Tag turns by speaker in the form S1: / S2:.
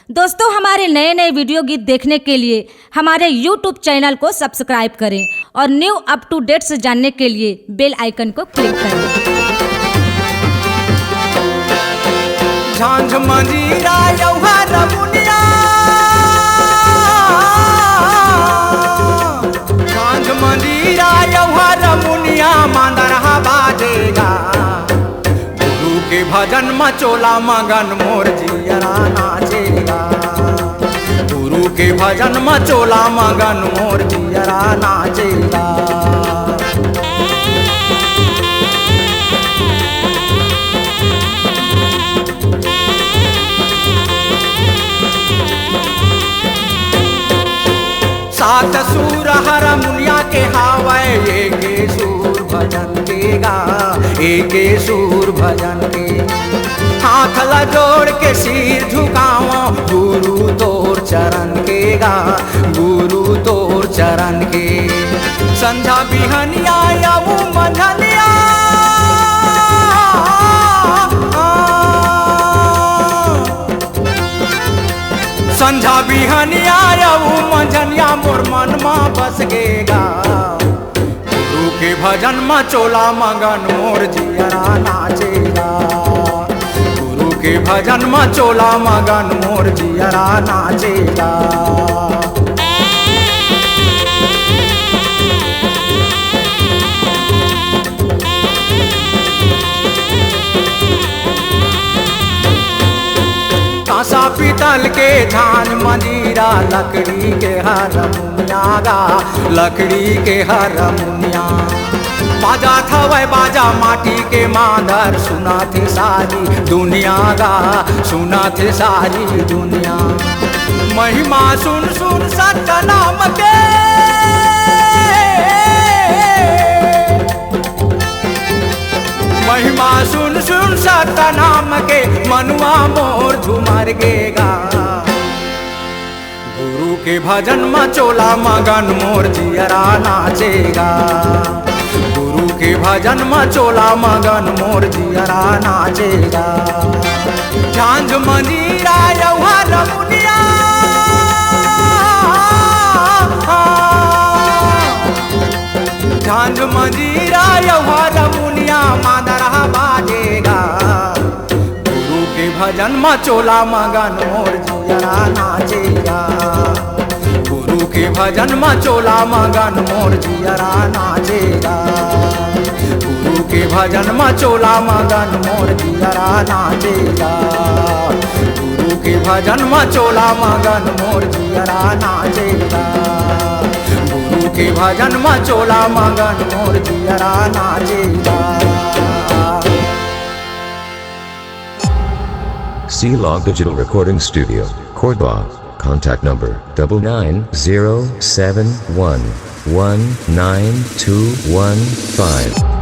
S1: दोस्तों, हमारे नए नए वीडियो गीत देखने के लिए हमारे YouTube चैनल को सब्सक्राइब करें और न्यू अप टू डेट से जानने के लिए बेल आइकन को क्लिक करें।
S2: झांझ मंजीरा यौहा रमुनिया, झांझ मंजीरा यौहा रमुनिया, मांदरहा बाजेगा। गुरु के भजन मचोला मगन मोर जियरा नाचेगा। गुरु के भजन मचोला मगन मोर जियरा नाचेगा। सात सूर हरमुनिया के हावै, एके सूर भजन के गा, एके सूर भजन के। हाथ ला जोड़ के सिर झुकाओ, गुरु तोर चरण के गा, गुरु तोर चरण के। संझा बिहनिया याऊ मंझनिया, संझा बिहनिया याऊ मंझनिया, मोर मन में बस गेगा। गुरु के भजन मचोला मगन मोर जियरा नाचेगा। गुरु के भजन मचोला मगन मोर जियरा नाचेगा। कांसा पीतल के झांझ मंजीरा, लकड़ी के हरमुनिया गा, लकड़ी के हरमुनिया। बाजा थवै बाजा माटी के मांदर, सुना थे सारी दुनिया गा, सुना थे सारी दुनिया। महिमा सुन सुन सत्य नाम के, महिमा सुन सुन सत्य नाम के, मनुआ मोर झुमर गेगा। गुरु के भजन मचोला मगन मोर जियरा नाचेगा। गुरु के भजन मचोला मगन मोर जियरा नाचेगा। झांझ मंजीरा यौहा रमुनिया, झांझ मंजीरा यौहा रमुनिया, मांदरहा बाजेगा। गुरु के भजन मचोला मगन मोर जियरा नाचेगा। गुरु के भजन मचोला मगन मोर जियरा नाचेगा। गुरु के भजन मचोला मगन मोर जियरा नाचेगा। गुरु के भजन मचोला मगन मोर जियरा नाचेगा। गुरु के भजन मचोला मगन मोर जियरा नाचेगा।
S3: C-Log Digital Recording Studio, Cordoba. Contact number 9907119215.